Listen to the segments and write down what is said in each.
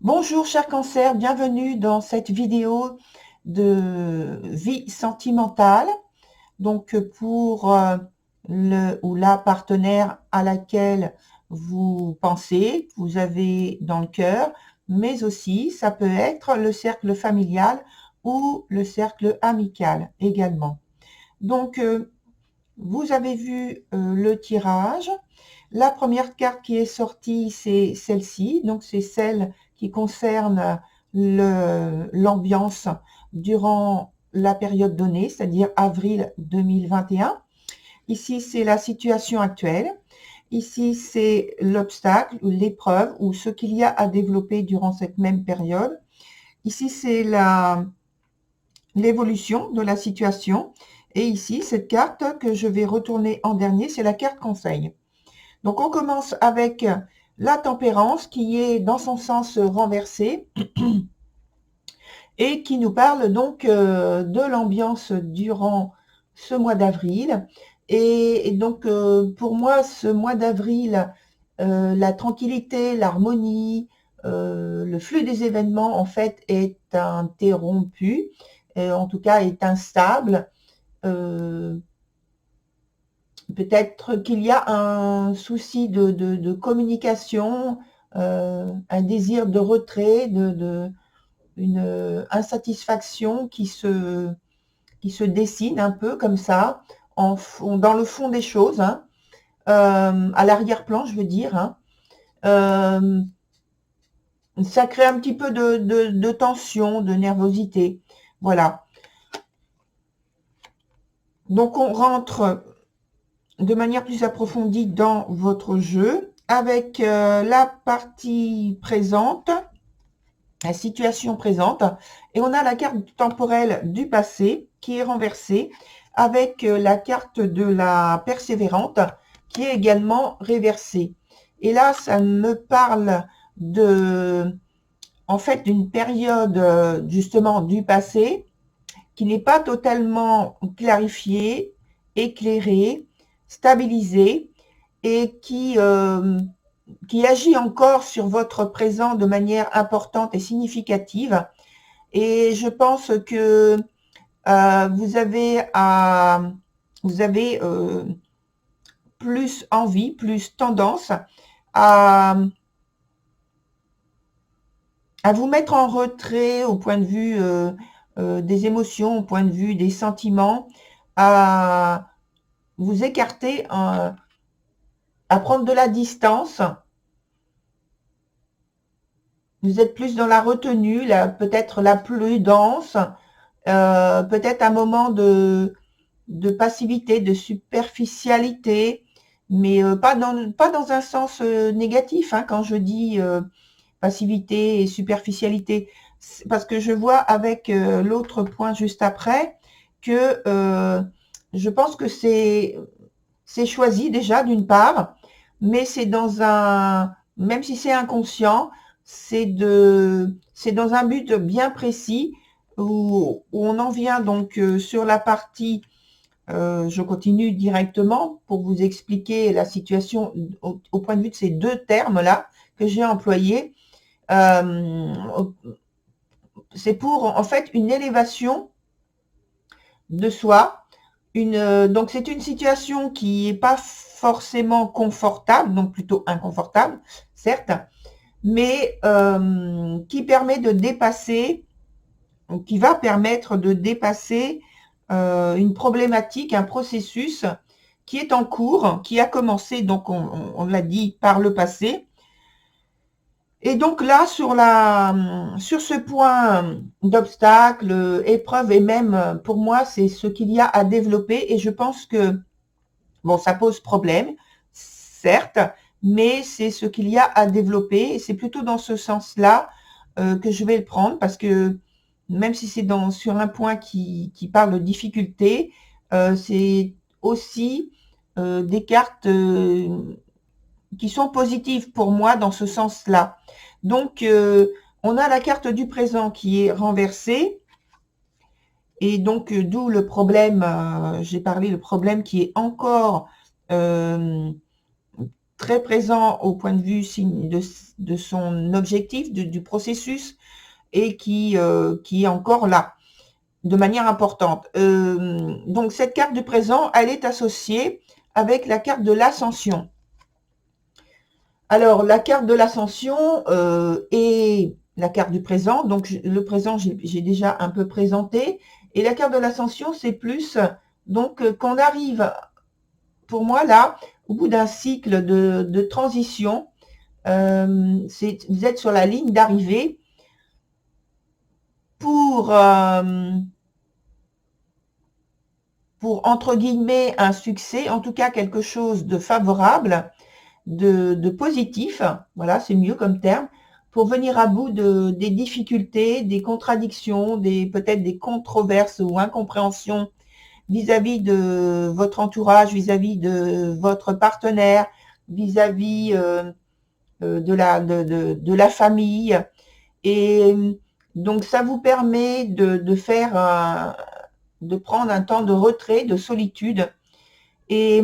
Bonjour cher cancer, bienvenue dans cette vidéo de vie sentimentale. Donc pour le ou la partenaire à laquelle vous pensez, que vous avez dans le cœur, mais aussi ça peut être le cercle familial ou le cercle amical également. Donc vous avez vu le tirage. La première carte qui est sortie, c'est celle-ci. Donc, c'est celle qui concerne l'ambiance durant la période donnée, c'est-à-dire avril 2021. Ici, c'est la situation actuelle. Ici, c'est l'obstacle ou l'épreuve ou ce qu'il y a à développer durant cette même période. Ici, c'est l'évolution de la situation. Et ici, cette carte que je vais retourner en dernier, c'est la carte conseil. Donc, on commence avec la tempérance qui est dans son sens renversé et qui nous parle donc de l'ambiance durant ce mois d'avril. Et donc, pour moi, ce mois d'avril, la tranquillité, l'harmonie, le flux des événements, en fait, est interrompu, en tout cas, est instable. Peut-être qu'il y a un souci de communication, un désir de retrait, une insatisfaction qui se dessine un peu comme ça, dans le fond des choses, hein, à l'arrière-plan, je veux dire. Hein. Ça crée un petit peu de tension, de nervosité. Voilà. Donc, on rentre de manière plus approfondie dans votre jeu avec la partie présente, la situation présente, et on a la carte temporelle du passé qui est renversée avec la carte de la persévérante qui est également réversée. Et là, ça me parle en fait, d'une période justement du passé qui n'est pas totalement clarifiée, éclairée, stabilisée et qui agit encore sur votre présent de manière importante et significative. Et je pense que vous avez plus envie, plus tendance à vous mettre en retrait au point de vue des émotions, au point de vue des sentiments, à vous écarter, à prendre de la distance. Vous êtes plus dans la retenue, peut-être la prudence, peut-être un moment de passivité, de superficialité, mais pas dans un sens négatif, hein, quand je dis passivité et superficialité. Parce que je vois avec l'autre point juste après que je pense que c'est choisi déjà d'une part, mais c'est dans un, même si c'est inconscient, c'est dans un but bien précis où on en vient donc sur la partie, je continue directement pour vous expliquer la situation au point de vue de ces deux termes-là que j'ai employés. C'est pour en fait une élévation de soi. Donc c'est une situation qui n'est pas forcément confortable, donc plutôt inconfortable, certes, mais qui permet de dépasser, qui va permettre de dépasser une problématique, un processus qui est en cours, qui a commencé, donc on l'a dit, par le passé. Et donc là, sur ce point d'obstacle, épreuve, et même pour moi, c'est ce qu'il y a à développer. Et je pense que, bon, ça pose problème, certes, mais c'est ce qu'il y a à développer. Et c'est plutôt dans ce sens-là que je vais le prendre, parce que même si c'est sur un point qui parle de difficulté, c'est aussi des cartes qui sont positives pour moi dans ce sens-là. Donc, on a la carte du présent qui est renversée. Et donc, d'où le problème, j'ai parlé, le problème qui est encore très très présent au point de vue de son objectif, du processus, et qui est encore là, de manière importante. Donc cette carte du présent, elle est associée avec la carte de l'ascension. Alors, la carte de l'ascension et la carte du présent. Donc, le présent, j'ai déjà un peu présenté. Et la carte de l'ascension, c'est plus donc qu'on arrive, pour moi, là, au bout d'un cycle de transition, vous êtes sur la ligne d'arrivée pour, entre guillemets, un succès, en tout cas quelque chose de favorable, de positif, voilà, c'est mieux comme terme, pour venir à bout des difficultés, des contradictions, peut-être des controverses ou incompréhensions vis-à-vis de votre entourage, vis-à-vis de votre partenaire, vis-à-vis de la famille. Et donc, ça vous permet de prendre un temps de retrait, de solitude. Et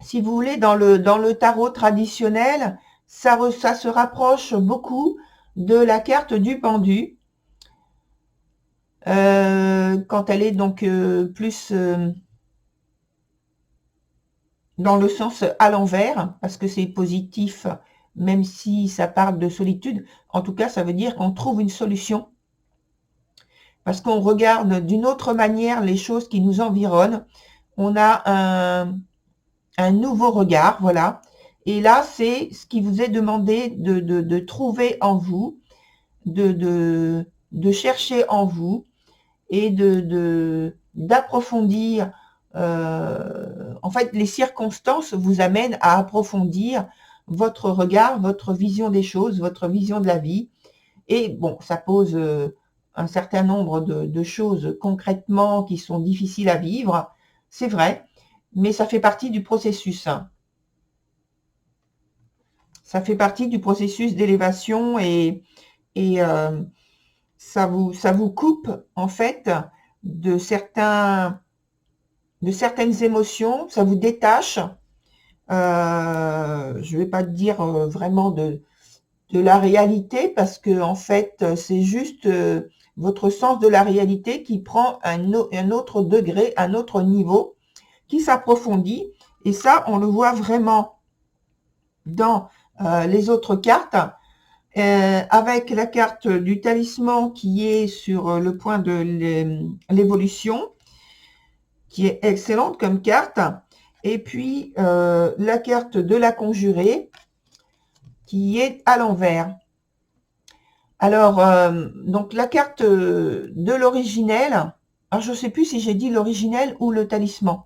si vous voulez, dans le tarot traditionnel, ça se rapproche beaucoup de la carte du pendu, quand elle est donc plus dans le sens à l'envers, parce que c'est positif, même si ça parle de solitude. En tout cas, ça veut dire qu'on trouve une solution, parce qu'on regarde d'une autre manière les choses qui nous environnent. On a un nouveau regard, voilà. Et là, c'est ce qui vous est demandé de trouver en vous, de chercher en vous et d'approfondir. En fait, les circonstances vous amènent à approfondir votre regard, votre vision des choses, votre vision de la vie. Et bon, ça pose un certain nombre de choses concrètement qui sont difficiles à vivre, c'est vrai, mais ça fait partie du processus. Ça fait partie du processus d'élévation et ça vous coupe en fait de certaines émotions, ça vous détache. Je ne vais pas dire vraiment de la réalité, parce que en fait c'est juste votre sens de la réalité qui prend un autre degré, un autre niveau, qui s'approfondit. Et ça, on le voit vraiment dans les autres cartes, avec la carte du talisman qui est sur le point de l'évolution, qui est excellente comme carte, et puis la carte de la conjurée qui est à l'envers. Alors, donc la carte de l'originel, alors je ne sais plus si j'ai dit l'originel ou le talisman,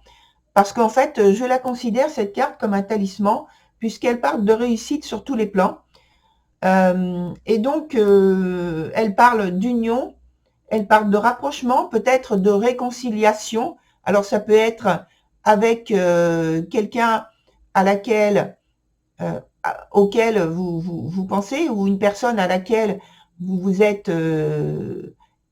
parce qu'en fait, je la considère, cette carte, comme un talisman, puisqu'elle parle de réussite sur tous les plans. Et donc, elle parle d'union, elle parle de rapprochement, peut-être de réconciliation. Alors, ça peut être avec quelqu'un auquel vous pensez, ou une personne à laquelle vous vous êtes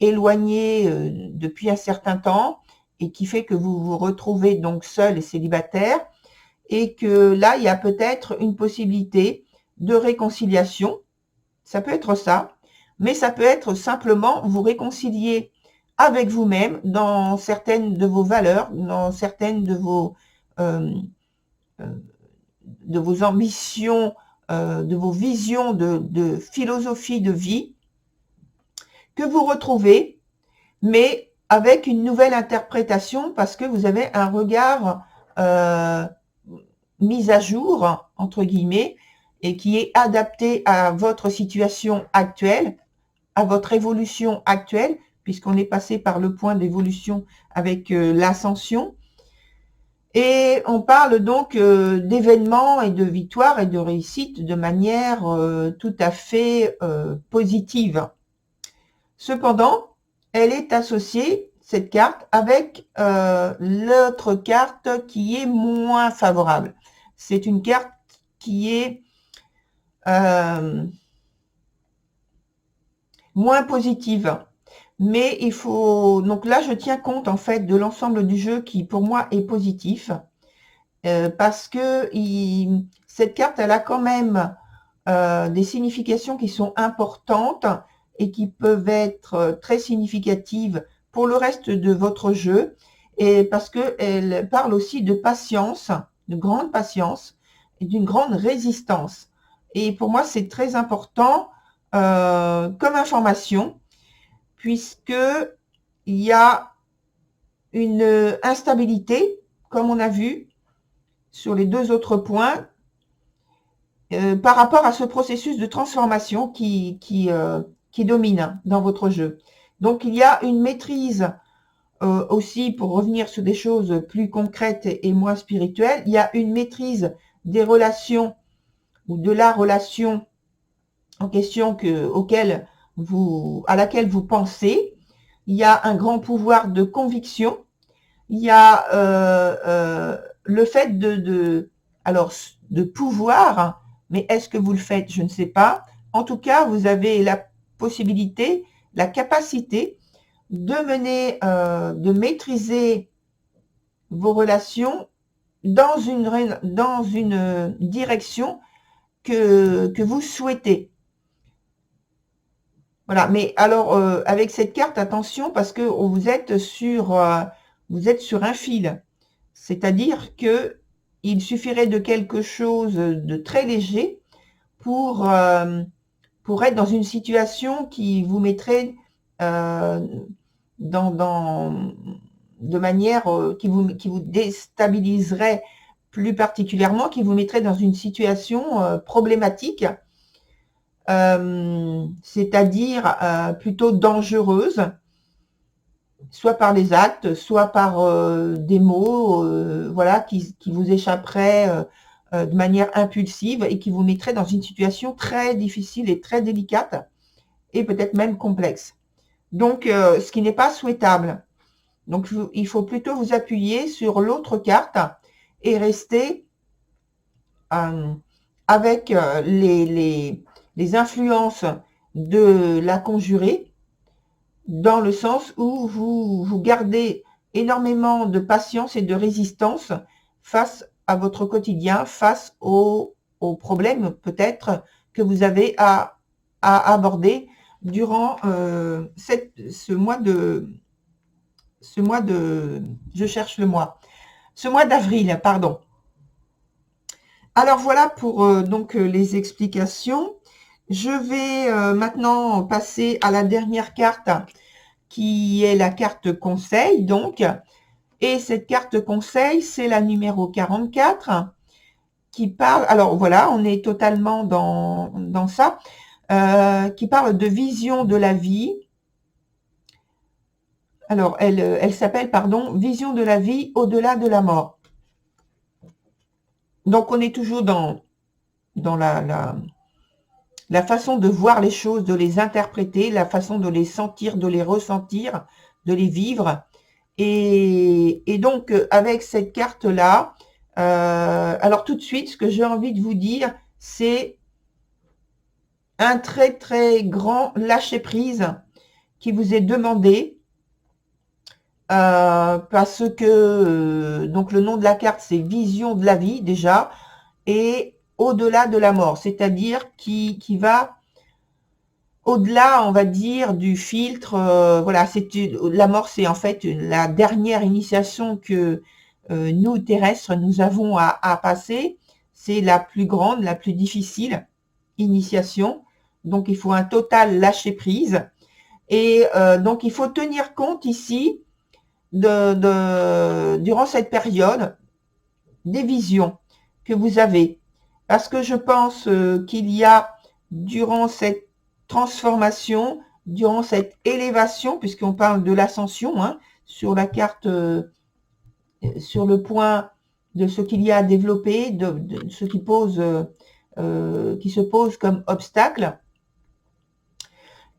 éloigné depuis un certain temps, et qui fait que vous vous retrouvez donc seul et célibataire, et que là, il y a peut-être une possibilité de réconciliation. Ça peut être ça, mais ça peut être simplement vous réconcilier avec vous-même dans certaines de vos valeurs, dans certaines de vos ambitions, de vos visions de philosophie de vie, que vous retrouvez, mais avec une nouvelle interprétation, parce que vous avez un regard mis à jour, entre guillemets, et qui est adapté à votre situation actuelle, à votre évolution actuelle, puisqu'on est passé par le point d'évolution avec l'ascension. Et on parle donc d'événements et de victoires et de réussites de manière tout à fait positive. Cependant, elle est associée, cette carte, avec l'autre carte qui est moins favorable. C'est une carte qui est moins positive. Mais il faut... Donc là, je tiens compte en fait de l'ensemble du jeu qui, pour moi, est positif. Parce que cette carte, elle a quand même des significations qui sont importantes et qui peuvent être très significatives pour le reste de votre jeu, et parce qu'elle parle aussi de patience, de grande patience et d'une grande résistance. Et pour moi, c'est très important comme information, puisque il y a une instabilité, comme on a vu sur les deux autres points, par rapport à ce processus de transformation qui domine dans votre jeu. Donc, il y a une maîtrise aussi, pour revenir sur des choses plus concrètes et moins spirituelles, il y a une maîtrise des relations ou de la relation en question à laquelle vous pensez. Il y a un grand pouvoir de conviction. Il y a le fait de pouvoir, mais est-ce que vous le faites? Je ne sais pas. En tout cas, vous avez la possibilité, la capacité de maîtriser vos relations dans une direction que vous souhaitez. Voilà, mais alors avec cette carte, attention, parce que vous êtes sur un fil. C'est-à-dire que il suffirait de quelque chose de très léger pour être dans une situation qui vous mettrait de manière qui vous déstabiliserait plus particulièrement, qui vous mettrait dans une situation problématique, c'est-à-dire plutôt dangereuse, soit par les actes, soit par des mots, voilà, qui vous échapperaient de manière impulsive et qui vous mettraient dans une situation très difficile et très délicate et peut-être même complexe. Donc, ce qui n'est pas souhaitable. Donc, il faut plutôt vous appuyer sur l'autre carte et rester avec les influences de la conjurée, dans le sens où vous gardez énormément de patience et de résistance face à votre quotidien, face aux problèmes peut-être que vous avez à aborder durant ce mois d'avril, pardon. Alors voilà pour donc les explications. Je vais maintenant passer à la dernière carte, qui est la carte conseil, donc. Et cette carte conseil, c'est la numéro 44, qui parle, alors voilà, on est totalement dans ça, qui parle de vision de la vie. Alors, elle s'appelle, pardon, vision de la vie au-delà de la mort. Donc, on est toujours dans la façon de voir les choses, de les interpréter, la façon de les sentir, de les ressentir, de les vivre. Et donc, avec cette carte-là, alors tout de suite, ce que j'ai envie de vous dire, c'est un très, très grand lâcher-prise qui vous est demandé, parce que, donc le nom de la carte, c'est vision de la vie, déjà, et au-delà de la mort, c'est-à-dire qui va au-delà, on va dire, du filtre. Voilà, la mort, c'est en fait la dernière initiation que nous, terrestres, nous avons à passer. C'est la plus grande, la plus difficile initiation. Donc, il faut un total lâcher-prise. Et donc, il faut tenir compte ici, durant cette période, des visions que vous avez. Parce que je pense qu'il y a, durant cette transformation, durant cette élévation, puisqu'on parle de l'ascension, hein, sur la carte, sur le point de ce qu'il y a à développer, de ce qui se pose comme obstacle.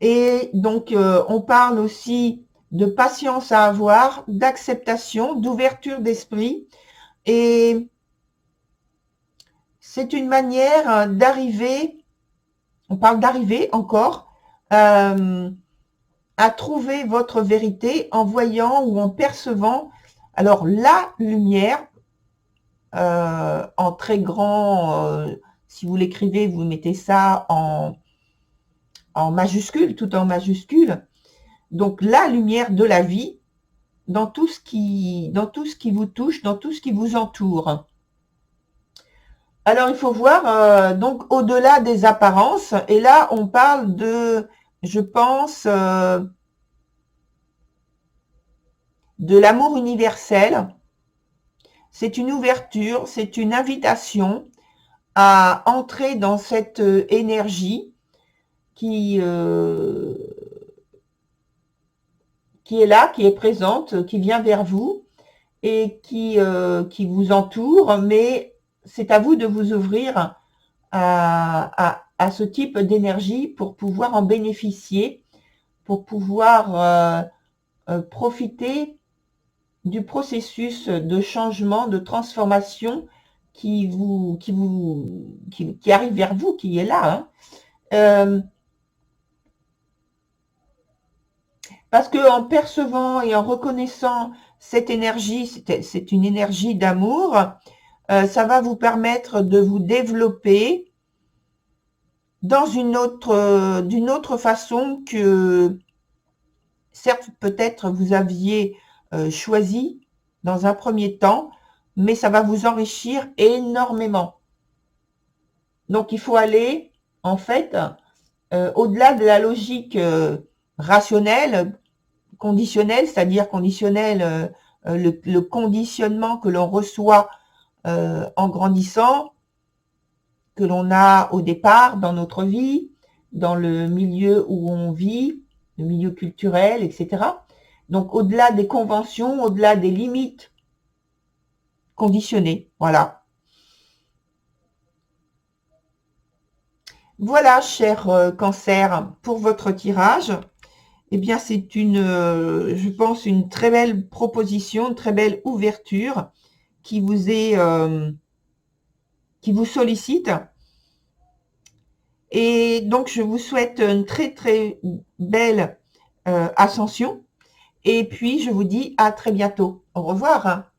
Et donc, on parle aussi de patience à avoir, d'acceptation, d'ouverture d'esprit. Et c'est une manière d'arriver, on parle d'arriver encore, à trouver votre vérité en voyant ou en percevant alors la lumière en très grand, si vous l'écrivez, vous mettez ça en majuscule, tout en majuscule. Donc la lumière de la vie dans tout ce qui vous touche, dans tout ce qui vous entoure. Alors il faut voir donc au-delà des apparences, et là on parle de, je pense, de l'amour universel. C'est une ouverture, c'est une invitation à entrer dans cette énergie qui est là, qui est présente, qui vient vers vous et qui vous entoure, mais c'est à vous de vous ouvrir à ce type d'énergie pour pouvoir en bénéficier, pour pouvoir profiter du processus de changement, de transformation qui arrive vers vous, qui est là. Hein. Parce que en percevant et en reconnaissant cette énergie, c'est une énergie d'amour, ça va vous permettre de vous développer dans d'une autre façon que certes peut-être vous aviez choisi dans un premier temps, mais ça va vous enrichir énormément. Donc il faut aller en fait au-delà de la logique rationnelle, conditionnelle, c'est-à-dire conditionnelle, le conditionnement que l'on reçoit en grandissant, que l'on a au départ dans notre vie, dans le milieu où on vit, le milieu culturel, etc. Donc au-delà des conventions, au-delà des limites conditionnées. Voilà. Voilà, cher Cancer, pour votre tirage. Eh bien, c'est je pense, une très belle proposition, une très belle ouverture qui qui vous sollicite. Et donc, je vous souhaite une très, très belle ascension. Et puis, je vous dis à très bientôt. Au revoir.